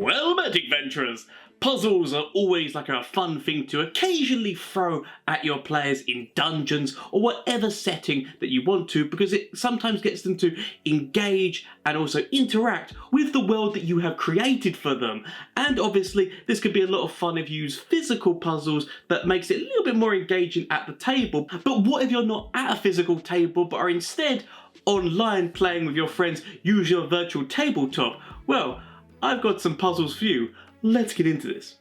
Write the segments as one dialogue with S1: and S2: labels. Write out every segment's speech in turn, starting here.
S1: Well met, adventurers! Puzzles are always like a fun thing to occasionally throw at your players in dungeons or whatever setting that you want to, because it sometimes gets them to engage and also interact with the world that you have created for them. And obviously this could be a lot of fun if you use physical puzzles that makes it a little bit more engaging at the table. But what if you're not at a physical table but are instead online playing with your friends using your virtual tabletop? Well, I've got some puzzles for you. Let's get into this.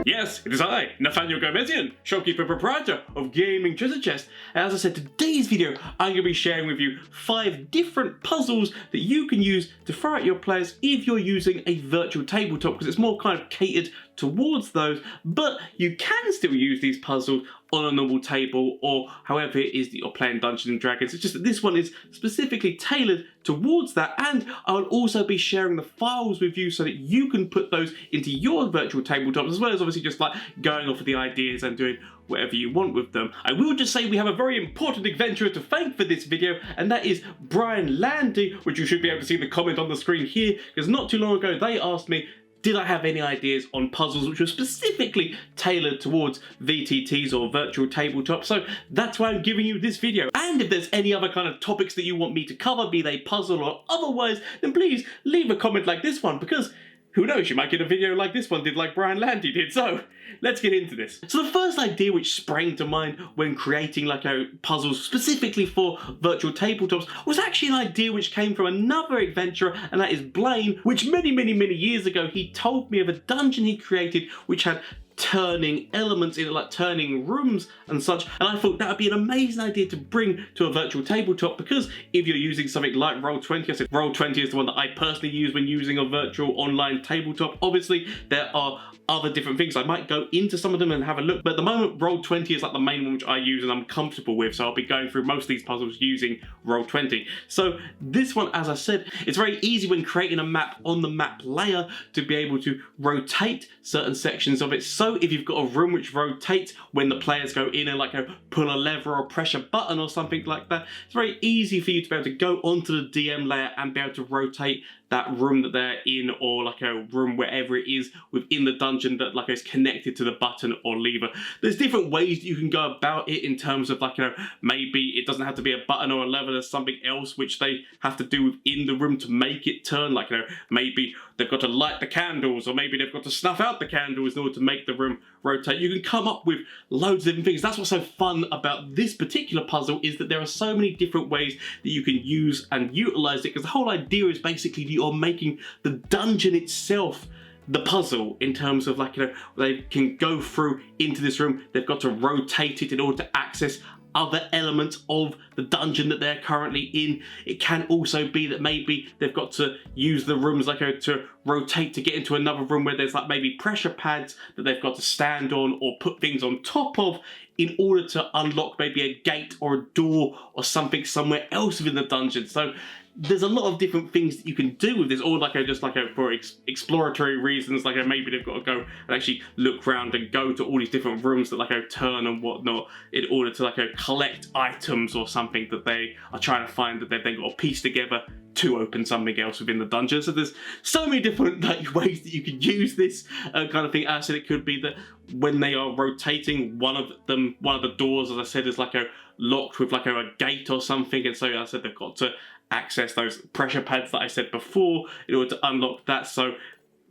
S1: Yes, it is I, Nathaniel Gomezian, shopkeeper and proprietor of Gaming Treasure Chest. As I said, today's video, I'm going to be sharing with you 5 different puzzles that you can use to throw at your players if you're using a virtual tabletop, because it's more kind of catered towards those, but you can still use these puzzles on a normal table or however it is that you're playing Dungeons and Dragons. It's just that this one is specifically tailored towards that, and I'll also be sharing the files with you so that you can put those into your virtual tabletops, as well as obviously just like going off of the ideas and doing whatever you want with them. I will just say we have a very important adventurer to thank for this video, and that is Brian Landy, which you should be able to see the comment on the screen here, because not too long ago they asked me, did I have any ideas on puzzles which were specifically tailored towards VTTs or virtual tabletops? So that's why I'm giving you this video. And if there's any other kind of topics that you want me to cover, be they puzzle or otherwise, then please leave a comment like this one, because who knows, you might get a video like this one did, like Brian Landy did. So let's get into this. So the first idea which sprang to mind when creating like a puzzle specifically for virtual tabletops was actually an idea which came from another adventurer, and that is Blaine, which many years ago he told me of a dungeon he created which had turning elements in it, like turning rooms and such, and I thought that would be an amazing idea to bring to a virtual tabletop, because if you're using something like Roll20, I said Roll20 is the one that I personally use when using a virtual online tabletop. Obviously there are other different things. I might go into some of them and have a look, but at the moment Roll20 is like the main one which I use and I'm comfortable with, so I'll be going through most of these puzzles using Roll20. So this one, as I said, it's very easy when creating a map on the map layer to be able to rotate certain sections of it. So if you've got a room which rotates when the players go in and like pull a lever or press a button or something like that, it's very easy for you to be able to go onto the DM layer and be able to rotate that room that they're in, or like a room wherever it is within the dungeon that like is connected to the button or lever. There's different ways that you can go about it in terms of like, maybe it doesn't have to be a button or a lever, there's something else which they have to do within the room to make it turn, like maybe they've got to light the candles, or maybe they've got to snuff out the candles in order to make the room rotate. You can come up with loads of different things. That's what's so fun about this particular puzzle, is that there are so many different ways that you can use and utilize it, because the whole idea is basically you're making the dungeon itself the puzzle, in terms of like, they can go through into this room, they've got to rotate it in order to access other elements of the dungeon that they're currently in. It can also be that maybe they've got to use the rooms like to rotate to get into another room where there's like maybe pressure pads that they've got to stand on or put things on top of in order to unlock maybe a gate or a door or something somewhere else within the dungeon. So there's a lot of different things that you can do with this, or like just like for exploratory reasons, like maybe they've got to go and actually look around and go to all these different rooms that like turn and whatnot in order to like collect items or something that they are trying to find, that they've then got to piece together to open something else within the dungeon. So there's so many different like ways that you can use this kind of thing. As I said, it could be that when they are rotating, one of the doors, as I said, is like locked with like a gate or something, and so as I said, they've got to access those pressure pads that I said before in order to unlock that, so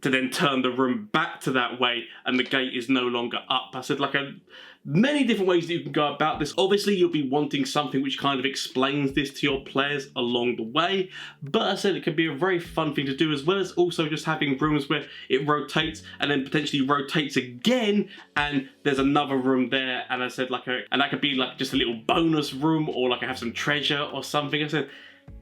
S1: to then turn the room back to that way and the gate is no longer up. I said like many different ways that you can go about this. Obviously you'll be wanting something which kind of explains this to your players along the way, but I said it can be a very fun thing to do, as well as also just having rooms where it rotates and then potentially rotates again and there's another room there, and I said like and that could be like just a little bonus room, or like I have some treasure or something. I said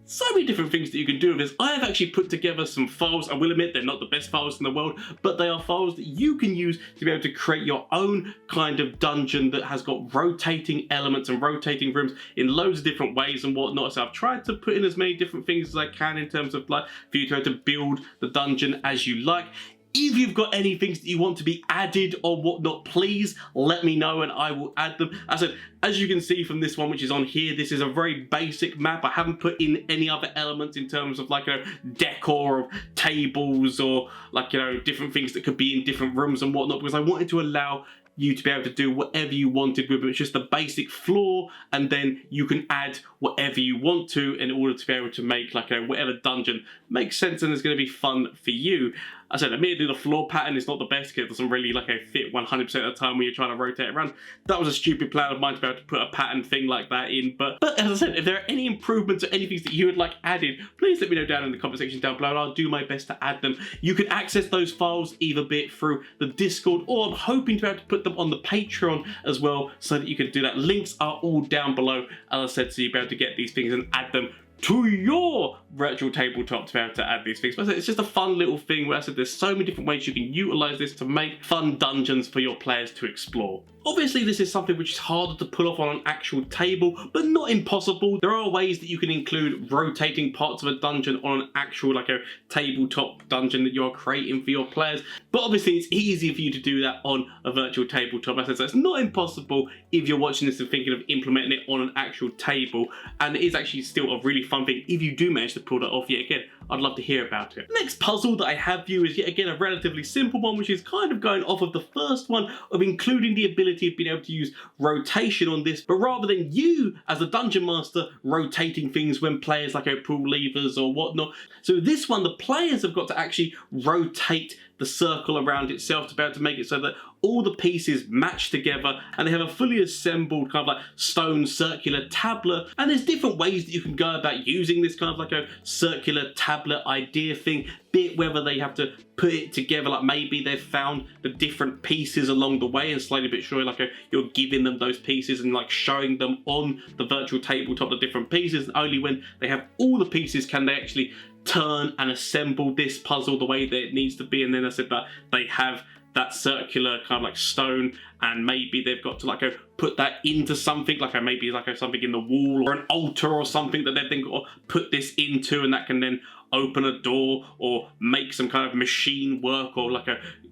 S1: so many different things that you can do with this. I have actually put together some files. I will admit they're not the best files in the world, but they are files that you can use to be able to create your own kind of dungeon that has got rotating elements and rotating rooms in loads of different ways and whatnot. So I've tried to put in as many different things as I can in terms of like for you to be able to build the dungeon as you like. If you've got any things that you want to be added or whatnot, please let me know and I will add them. As I said, as you can see from this one, which is on here, this is a very basic map. I haven't put in any other elements in terms of like, decor of tables or like, different things that could be in different rooms and whatnot, because I wanted to allow you to be able to do whatever you wanted with it. It's just the basic floor, and then you can add whatever you want to in order to be able to make like whatever dungeon makes sense and is going to be fun for you. I said, admittedly, the floor pattern is not the best because it doesn't really fit 100% of the time when you're trying to rotate around. That was a stupid plan of mine to be able to put a pattern thing like that in. But as I said, if there are any improvements or anything that you would like added, please let me know down in the comment section down below and I'll do my best to add them. You can access those files either be it through the Discord, or I'm hoping to be able to put them on the Patreon as well so that you can do that. Links are all down below, as I said, so you'll be able to get these things and add them to your virtual tabletop to be able to add these things. But it's just a fun little thing where I said there's so many different ways you can utilize this to make fun dungeons for your players to explore. Obviously, this is something which is harder to pull off on an actual table, but not impossible. There are ways that you can include rotating parts of a dungeon on an actual, like a tabletop dungeon that you're creating for your players. But obviously, it's easy for you to do that on a virtual tabletop. As I said, so it's not impossible if you're watching this and thinking of implementing it on an actual table. And it is actually still a really fun thing if you do manage to pull that off yet again. I'd love to hear about it. Next puzzle that I have for you is yet again a relatively simple one, which is kind of going off of the first one of including the ability of being able to use rotation on this, but rather than you as a dungeon master rotating things when players pull levers or whatnot. So this one, the players have got to actually rotate the circle around itself to be able to make it so that all the pieces match together and they have a fully assembled kind of stone circular tablet. And there's different ways that you can go about using this kind of a circular tablet idea thing, be it whether they have to put it together, maybe they've found the different pieces along the way and slowly but surely you're giving them those pieces and showing them on the virtual tabletop the different pieces, and only when they have all the pieces can they actually turn and assemble this puzzle the way that it needs to be. And then I said that they have that circular kind of stone, and maybe they've got to put that into something maybe something in the wall or an altar or something that they've then got to put this into, and that can then open a door or make some kind of machine work, or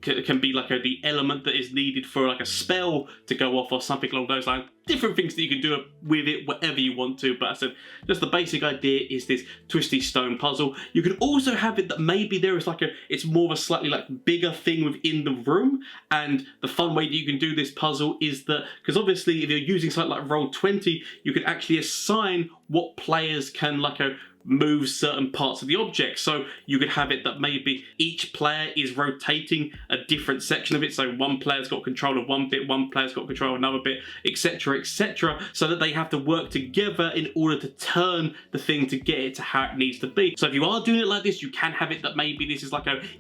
S1: can be the element that is needed for a spell to go off or something along those lines. Different things that you can do with it, whatever you want to. But I said, just the basic idea is this twisty stone puzzle. You can also have it that maybe there is it's more of a slightly bigger thing within the room. And the fun way that you can do this puzzle is that, because obviously if you're using something like Roll20, you can actually assign what players can move certain parts of the object. So you could have it that maybe each player is rotating a different section of it. So one player's got control of one bit, one player's got control of another bit, etc, etc, so that they have to work together in order to turn the thing to get it to how it needs to be. So if you are doing it like this, you can have it that maybe this is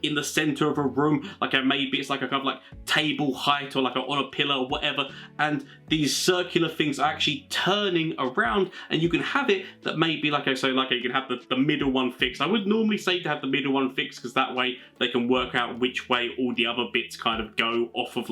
S1: in the center of a room, maybe it's a kind of table height or on a pillar or whatever, and these circular things are actually turning around, and you can have it that maybe you can have the middle one fixed. I would normally say to have the middle one fixed because that way they can work out which way all the other bits kind of go off of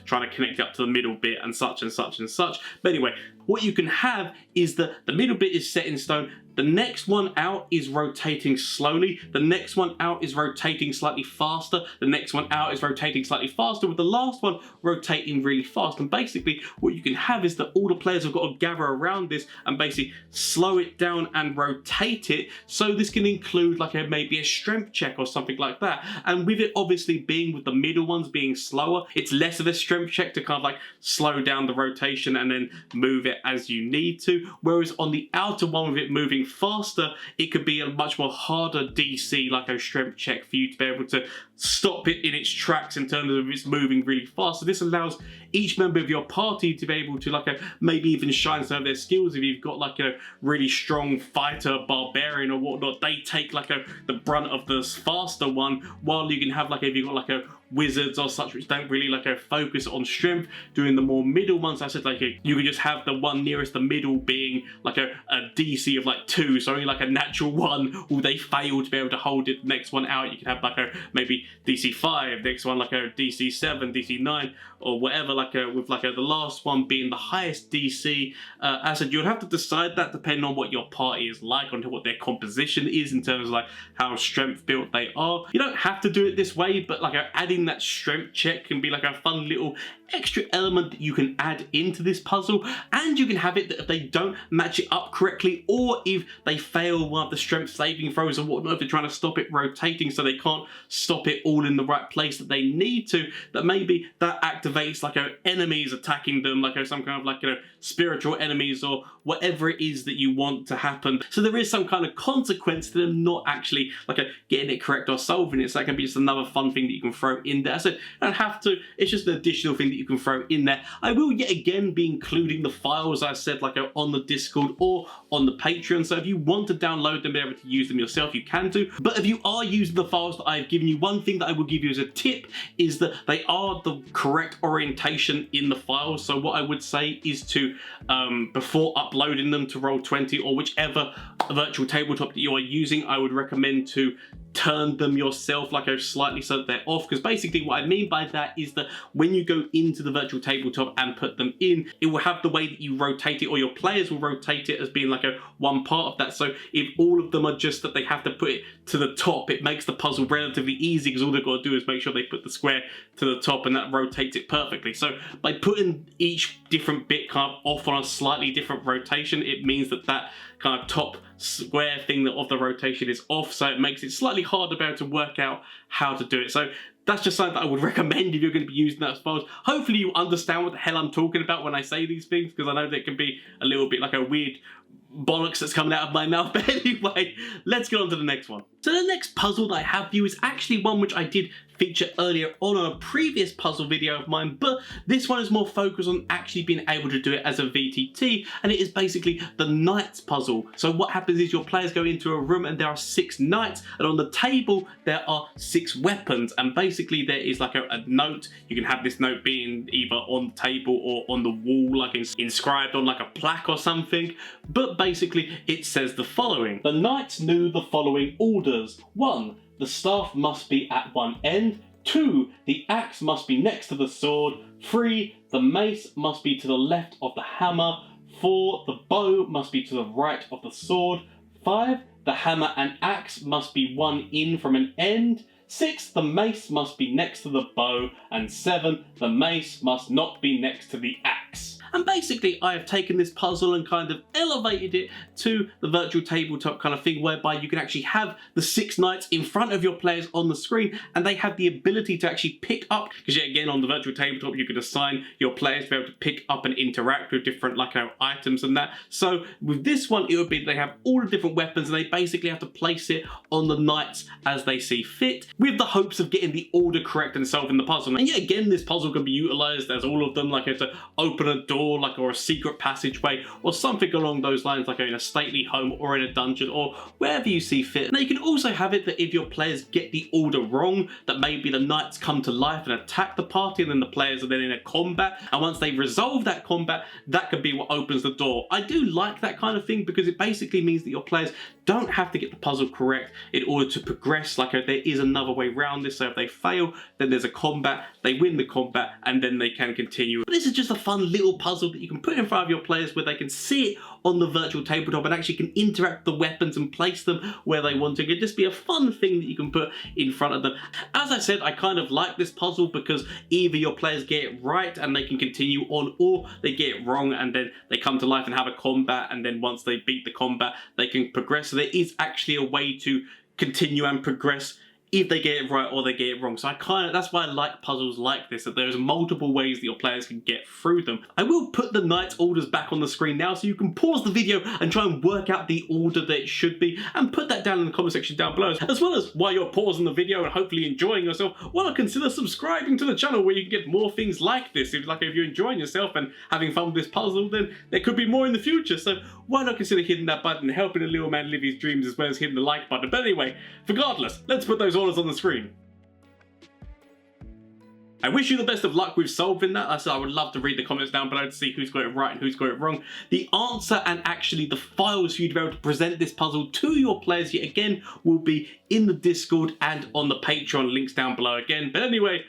S1: trying to connect up to the middle bit and such and such and such. But anyway, what you can have is that the middle bit is set in stone. The next one out is rotating slowly. The next one out is rotating slightly faster. The next one out is rotating slightly faster, with the last one rotating really fast. And basically what you can have is that all the players have got to gather around this and basically slow it down and rotate it. So this can include maybe a strength check or something like that. And with it obviously being with the middle ones being slower, it's less of a strength check to kind of slow down the rotation and then move it as you need to. Whereas on the outer one with it moving faster, it could be a much more harder DC, a strength check for you to be able to stop it in its tracks in terms of it's moving really fast. So this allows each member of your party to be able to maybe even shine some of their skills. If you've got a really strong fighter, barbarian or whatnot, they take the brunt of the faster one, while you can have if you've got wizards or such, which don't really like focus on strength. Doing the more middle ones, I said like you could just have the one nearest the middle being like a DC of like 2, so only like a natural 1, or they fail to be able to hold it. The next one out, you could have like maybe DC 5, next one like a DC 7, DC 9, or whatever, like with like the last one being the highest DC. As I said, you'll have to decide that depending on what your party is like, on what their composition is in terms of like how strength built they are. You don't have to do it this way, but like adding that strength check can be like a fun little extra element that you can add into this puzzle. And you can have it that if they don't match it up correctly, or if they fail one of the strength saving throws or whatnot, if they're trying to stop it rotating so they can't stop it all in the right place that they need to, that maybe that activates like enemies attacking them, like some kind of like spiritual enemies or whatever it is that you want to happen. So there is some kind of consequence to them not actually like getting it correct or solving it. So that can be just another fun thing that you can throw in there. So you don't have to, it's just an additional thing that you can throw in there. I will yet again be including the files I said like on the Discord or on the Patreon, so if you want to download them, be able to use them yourself, you can do. But if you are using the files that I've given you, one thing that I will give you as a tip is that they are the correct orientation in the files. So what I would say is to before uploading them to Roll20 or whichever virtual tabletop that you are using, I would recommend to turn them yourself like slightly so that they're off, because basically what I mean by that is that when you go into the virtual tabletop and put them in, it will have the way that you rotate it, or your players will rotate it as being like one part of that. So if all of them are just that they have to put it to the top, it makes the puzzle relatively easy, because all they've got to do is make sure they put the square to the top and that rotates it perfectly. So by putting each different bit kind of off on a slightly different rotation, it means that that kind of top square thing of the rotation is off, so it makes it slightly harder to be able to work out how to do it. So that's just something that I would recommend if you're going to be using that as files. Hopefully you understand what the hell I'm talking about when I say these things, because I know that can be a little bit like a weird bollocks that's coming out of my mouth. But anyway, let's get on to the next one. So the next puzzle that I have for you is actually one which I did feature earlier on a previous puzzle video of mine, but this one is more focused on actually being able to do it as a VTT, and it is basically the knights puzzle. So what happens is your players go into a room and there are 6 knights, and on the table there are 6 weapons, and basically there is like a note. You can have this note being either on the table or on the wall, like inscribed on like a plaque or something, but basically it says the following. The knights knew the following orders. 1. The staff must be at one end. 2. The axe must be next to the sword. 3. The mace must be to the left of the hammer. 4. The bow must be to the right of the sword. 5. The hammer and axe must be one in from an end. 6. The mace must be next to the bow. And 7. The mace must not be next to the axe. And basically I have taken this puzzle and kind of elevated it to the virtual tabletop kind of thing, whereby you can actually have the 6 knights in front of your players on the screen, and they have the ability to actually pick up, because yet again on the virtual tabletop you can assign your players to be able to pick up and interact with different like items and that. So with this one it would be they have all the different weapons and they basically have to place it on the knights as they see fit, with the hopes of getting the order correct and solving the puzzle. And yet again this puzzle can be utilized as all of them, like to open a door, like or a secret passageway or something along those lines, like in a stately home or in a dungeon or wherever you see fit. Now you can also have it that if your players get the order wrong, that maybe the knights come to life and attack the party, and then the players are then in a combat, and once they resolve that combat, that could be what opens the door. I do like that kind of thing, because it basically means that your players don't have to get the puzzle correct in order to progress. Like there is another way around this, so if they fail then there's a combat, they win the combat, and then they can continue. But this is just a fun little puzzle that you can put in front of your players where they can see it on the virtual tabletop and actually can interact with the weapons and place them where they want to. It could just be a fun thing that you can put in front of them. As I said, I kind of like this puzzle because either your players get it right and they can continue on, or they get it wrong and then they come to life and have a combat, and then once they beat the combat they can progress. So there is actually a way to continue and progress if they get it right or they get it wrong. So that's why I like puzzles like this, that there's multiple ways that your players can get through them. I will put the knight's orders back on the screen now, so you can pause the video and try and work out the order that it should be, and put that down in the comment section down below. As well as, while you're pausing the video and hopefully enjoying yourself, why not consider subscribing to the channel where you can get more things like this. If you're enjoying yourself and having fun with this puzzle, then there could be more in the future. So why not consider hitting that button, helping a little man live his dreams, as well as hitting the like button. But anyway, regardless, let's put those orders on the screen. I wish you the best of luck with solving that. I would love to read the comments down below to see who's got it right and who's got it wrong. The answer and actually the files for you to be able to present this puzzle to your players yet again will be in the Discord and on the Patreon, links down below again. But anyway,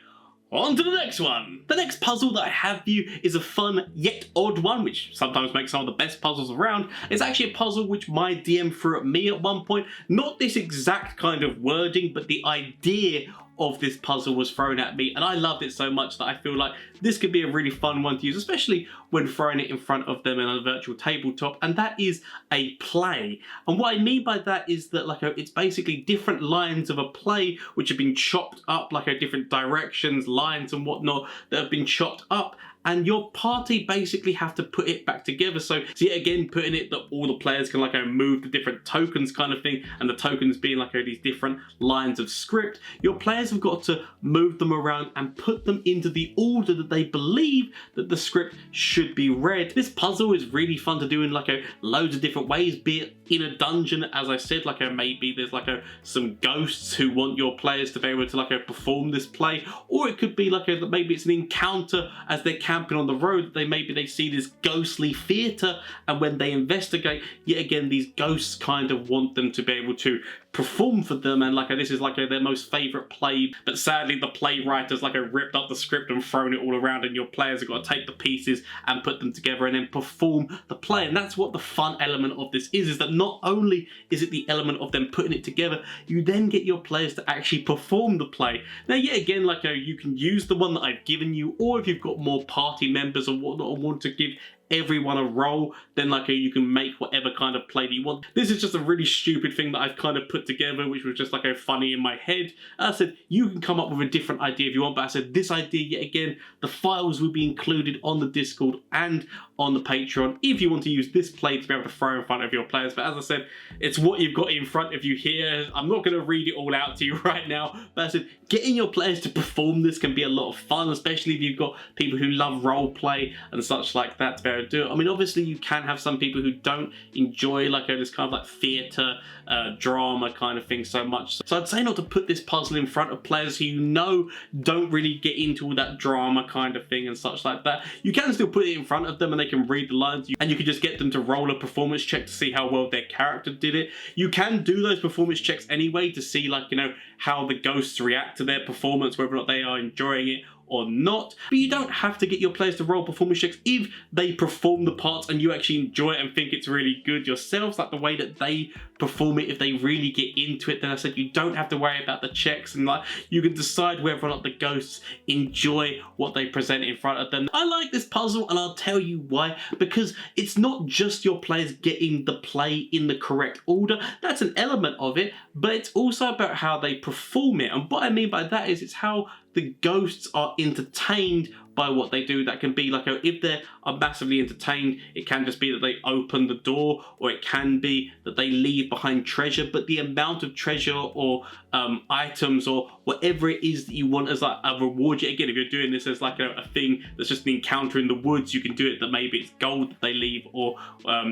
S1: on to the next one. The next puzzle that I have for you is a fun yet odd one, which sometimes makes some of the best puzzles around. It's actually a puzzle which my DM threw at me at one point. Not this exact kind of wording, but the idea of this puzzle was thrown at me, and I loved it so much that I feel like this could be a really fun one to use, especially when throwing it in front of them in a virtual tabletop, and that is a play. And what I mean by that is that it's basically different lines of a play which have been chopped up, different directions, lines and whatnot that have been chopped up, and your party basically have to put it back together. So yet again, putting it that all the players can move the different tokens kind of thing, and the tokens being these different lines of script. Your players have got to move them around and put them into the order that they believe that the script should be read. This puzzle is really fun to do in loads of different ways, be it in a dungeon, as I said, maybe there's some ghosts who want your players to be able to perform this play, or it could be maybe it's an encounter as they're camping on the road. They see this ghostly theatre, and when they investigate, yet again these ghosts kind of want them to be able to perform for them, and this is their most favourite play, but sadly the playwriters ripped up the script and thrown it all around, and your players have got to take the pieces and put them together and then perform the play. And that's what the fun element of this is that not only is it the element of them putting it together, you then get your players to actually perform the play. Now yet again, you can use the one that I've given you, or if you've got more party members or whatnot and want to give everyone a role, then you can make whatever kind of play that you want. This is just a really stupid thing that I've kind of put together, which was just funny in my head. As I said, you can come up with a different idea if you want, but I said this idea, yet again, the files will be included on the Discord and on the Patreon if you want to use this play to be able to throw in front of your players. But as I said, it's what you've got in front of you here. I'm not going to read it all out to you right now, but I said getting your players to perform this can be a lot of fun, especially if you've got people who love role play and such like that to be able to do it. I mean, obviously you can have some people who don't enjoy this kind of theatre, drama kind of thing so much. So I'd say not to put this puzzle in front of players who don't really get into all that drama kind of thing and such like that. You can still put it in front of them and they can read the lines, and you can just get them to roll a performance check to see how well their character did it. You can do those performance checks anyway to see how the ghosts react to their performance, whether or not they are enjoying it or not. But you don't have to get your players to roll performance checks if they perform the parts and you actually enjoy it and think it's really good yourselves, the way that they perform it. If they really get into it, then I said you don't have to worry about the checks, and you can decide whether or not the ghosts enjoy what they present in front of them. I like this puzzle, and I'll tell you why. Because it's not just your players getting the play in the correct order. That's an element of it, but it's also about how they perform it. And what I mean by that is it's how the ghosts are entertained by what they do. That can be if they are massively entertained, it can just be that they open the door, or it can be that they leave behind treasure. But the amount of treasure or items or whatever it is that you want as a reward, again, if you're doing this as a thing that's just an encounter in the woods, you can do it that maybe it's gold that they leave, or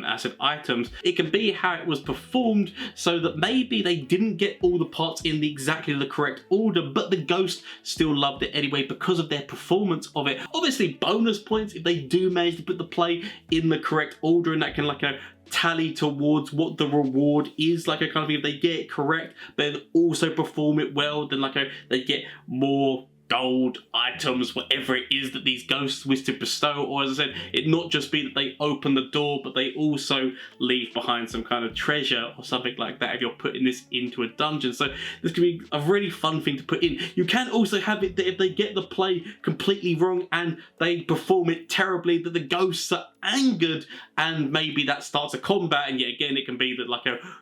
S1: as of items. It can be how it was performed, so that maybe they didn't get all the parts in exactly the correct order, but the ghost still loved it anyway because of their performance of it. Obviously bonus points if they do manage to put the play in the correct order, and that can tally towards what the reward is, kind of if they get it correct but then also perform it well, then they get more gold items, whatever it is that these ghosts wish to bestow. Or as I said, it not just be that they open the door, but they also leave behind some kind of treasure or something like that if you're putting this into a dungeon. So this could be a really fun thing to put in. You can also have it that if they get the play completely wrong and they perform it terribly, that the ghosts are angered, and maybe that starts a combat. And yet again, it can be that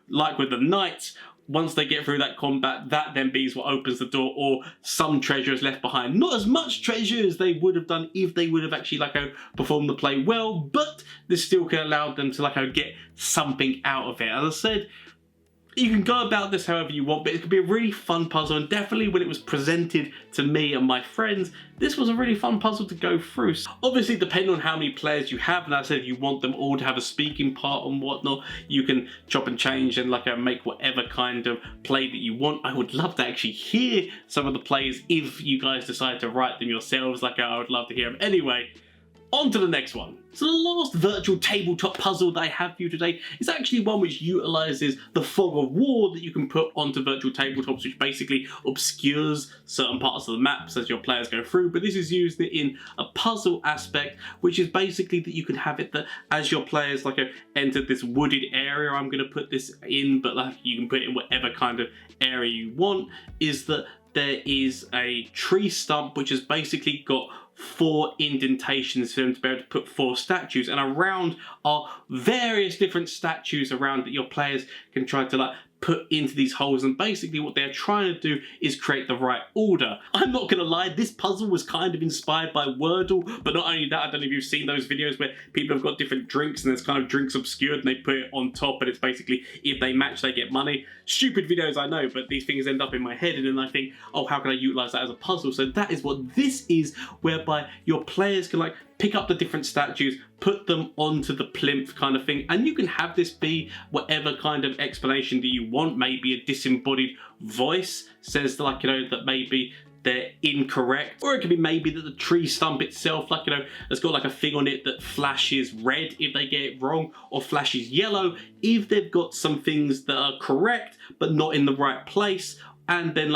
S1: like with the knights, once they get through that combat, that then be what opens the door, or some treasure is left behind. Not as much treasure as they would have done if they would have actually performed the play well, but this still can allow them to get something out of it. As I said, You can go about this however you want, but it could be a really fun puzzle, and definitely when it was presented to me and my friends, this was a really fun puzzle to go through. So obviously, depending on how many players you have, and I said if you want them all to have a speaking part and whatnot, you can chop and change and make whatever kind of play that you want. I would love to actually hear some of the plays if you guys decide to write them yourselves. I would love to hear them. Anyway, on to the next one. So the last virtual tabletop puzzle that I have for you today is actually one which utilises the fog of war that you can put onto virtual tabletops, which basically obscures certain parts of the maps as your players go through. But this is used in a puzzle aspect, which is basically that you can have it that as your players enter this wooded area, I'm going to put this in, but you can put it in whatever kind of area you want, is that there is a tree stump which has basically got 4 indentations for them to be able to put 4 statues, and around are various different statues around that your players can try to put into these holes, and basically what they're trying to do is create the right order. I'm not gonna lie, this puzzle was kind of inspired by Wordle, but not only that, I don't know if you've seen those videos where people have got different drinks and there's kind of drinks obscured and they put it on top, and it's basically if they match they get money. Stupid videos, I know, but these things end up in my head, and then I think, oh, how can I utilize that as a puzzle? So that is what this is, whereby your players can pick up the different statues, put them onto the plinth kind of thing, and you can have this be whatever kind of explanation that you want. Maybe a disembodied voice says that maybe they're incorrect, or it could be maybe that the tree stump itself has got a thing on it that flashes red if they get it wrong, or flashes yellow if they've got some things that are correct but not in the right place. And then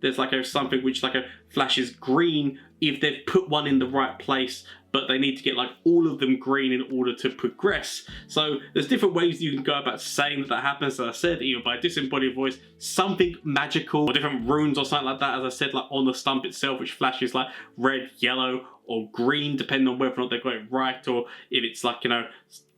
S1: there's something which flashes green if they've put one in the right place, but they need to get all of them green in order to progress. So there's different ways you can go about saying that happens, as I said, either by a disembodied voice, something magical, or different runes or something like that, as I said, on the stump itself, which flashes red, yellow, or green, depending on whether or not they got it right, or if it's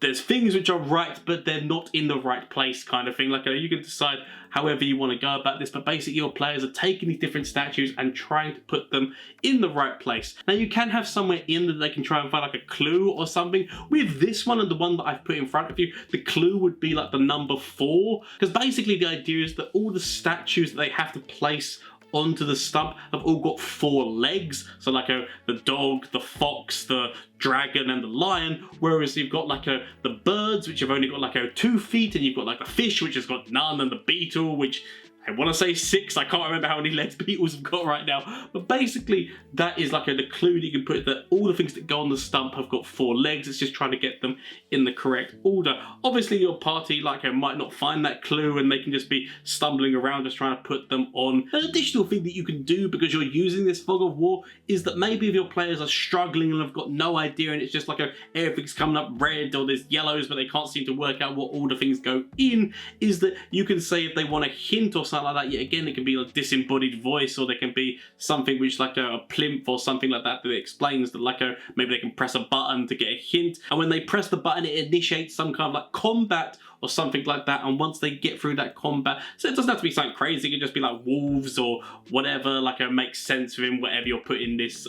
S1: there's things which are right but they're not in the right place kind of thing. You can decide however you want to go about this, but basically your players are taking these different statues and trying to put them in the right place. Now you can have somewhere in that they can try and find a clue or something. With this one and the one that I've put in front of you, the clue would be the number 4, because basically the idea is that all the statues that they have to place onto the stump have all got 4 legs, so the dog, the fox, the dragon, and the lion, whereas you've got the birds, which have only got 2 feet, and you've got the fish, which has got none, and the beetle, which I want to say 6, I can't remember how many legs beetles have got right now, but basically that is the clue that you can put, that all the things that go on the stump have got 4 legs. It's just trying to get them in the correct order. Obviously your party might not find that clue, and they can just be stumbling around just trying to put them on. An additional thing that you can do, because you're using this fog of war, is that maybe if your players are struggling and have got no idea, and it's just everything's coming up red, or there's yellows but they can't seem to work out what order things go in, is that you can say if they want a hint or something like that, yet again it can be a disembodied voice, or there can be something which a plinth or something like that that explains that maybe they can press a button to get a hint, and when they press the button it initiates some kind of combat or something like that, and once they get through that combat, so it doesn't have to be something crazy, it can just be wolves or whatever, it makes sense within whatever you're putting this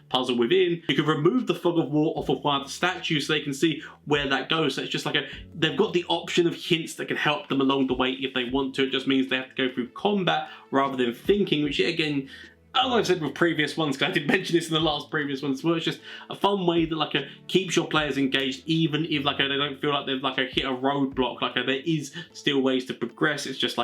S1: puzzle within. You can remove the fog of war off of one of the statues so they can see where that goes. So it's just they've got the option of hints that can help them along the way if they want to. It just means they have to go through combat rather than thinking, which again, as I've said with previous ones, because I did mention this in the last previous ones, well, it's just a fun way that keeps your players engaged, even if they don't feel like they've hit a roadblock. There is still ways to progress. It's just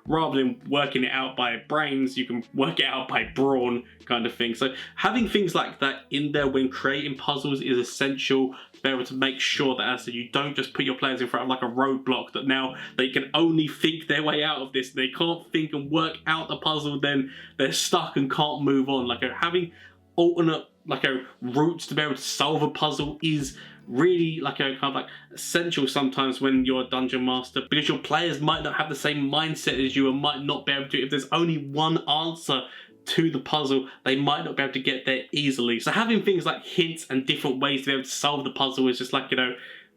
S1: rather than working it out by brains, you can work it out by brawn kind of thing. So having things like that in there when creating puzzles is essential to be able to make sure that, as I said, you don't just put your players in front of a roadblock that now they can only think their way out of this. They can't think and work out the puzzle, then they're stuck and can't move on. Having alternate routes to be able to solve a puzzle is really essential sometimes when you're a dungeon master, because your players might not have the same mindset as you and might not be able to, if there's only one answer to the puzzle, they might not be able to get there easily. So having things like hints and different ways to be able to solve the puzzle is just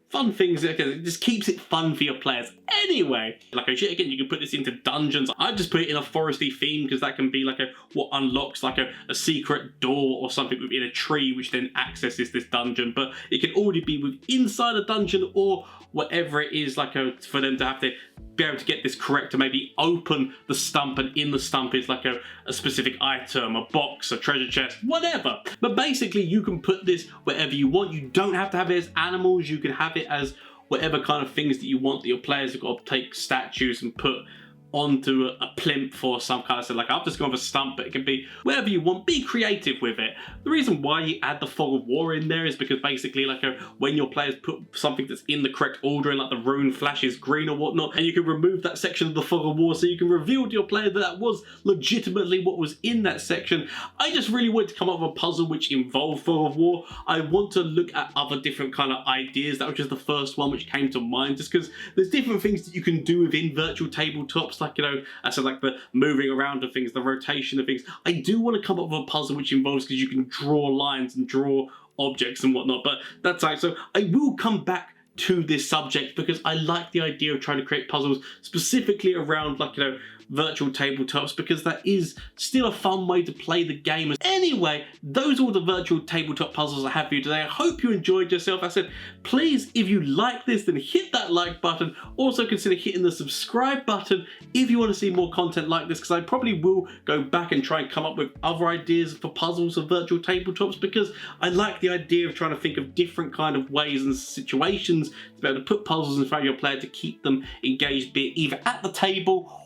S1: fun things, it just keeps it fun for your players. Anyway, again, you can put this into dungeons. I've just put it in a foresty theme because that can be what unlocks a secret door or something within a tree, which then accesses this dungeon. But it can already be inside a dungeon, or whatever it is, for them to have to be able to get this correct to maybe open the stump, and in the stump is like a specific item, a box, a treasure chest, whatever. But basically you can put this wherever you want. You don't have to have it as animals, you can have it as whatever kind of things that you want that your players have got to take statues and put onto a plinth or some kind of stuff. Like I've just gone for stump, but it can be whatever you want. Be creative with it. The reason why you add the fog of war in there is because basically like when your players put something that's in the correct order and like the rune flashes green or whatnot, and you can remove that section of the fog of war so you can reveal to your player that that was legitimately what was in that section. I just really wanted to come up with a puzzle which involved fog of war. I want to look at other different kind of ideas. That was just the first one which came to mind, just because there's different things that you can do within virtual tabletops. Like, you know, I said, like the moving around of things, the rotation of things. I do want to come up with a puzzle which involves, because you can draw lines and draw objects and whatnot, but that's like, so I will come back to this subject because I like the idea of trying to create puzzles specifically around, like, you know, virtual tabletops, because that is still a fun way to play the game. Anyway, those are all the virtual tabletop puzzles I have for you today. I hope you enjoyed yourself. I said, please, if you like this, then hit that like button. Also consider hitting the subscribe button if you want to see more content like this, because I probably will go back and try and come up with other ideas for puzzles of virtual tabletops, because I like the idea of trying to think of different kind of ways and situations to be able to put puzzles in front of your player to keep them engaged, be it either at the table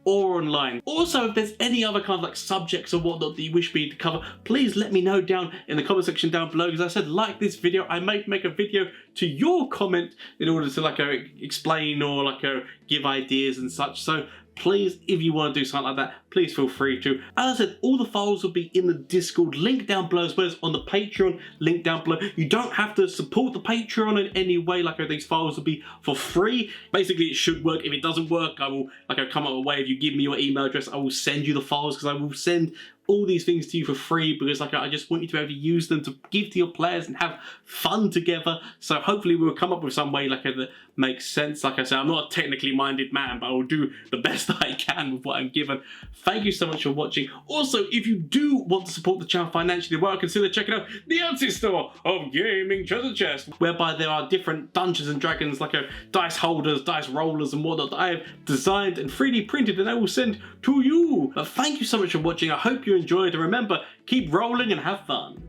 S1: or online. Also, if there's any other kind of like subjects or whatnot that you wish me to cover, please let me know down in the comment section down below. Because I said, like this video, I might make a video to your comment in order to like explain or like give ideas and such. So please, if you want to do something like that, please feel free to. As I said, all the files will be in the Discord link down below, as well as on the Patreon link down below. You don't have to support the Patreon in any way. Like these files will be for free. Basically, it should work. If it doesn't work, I will come up with a way. If you give me your email address, I will send you the files, because I will send all these things to you for free, because like I just want you to be able to use them to give to your players and have fun together. So hopefully we'll come up with some way like that makes sense. Like I said, I'm not a technically minded man, but I will do the best I can with what I'm given. Thank you so much for watching. Also, if you do want to support the channel financially, well, consider checking out the Etsy store of Gaming Treasure Chest, whereby there are different Dungeons and Dragons, like dice holders, dice rollers and whatnot that I have designed and 3D printed, and I will send to you. But thank you so much for watching. I hope you enjoyed, and remember, keep rolling and have fun.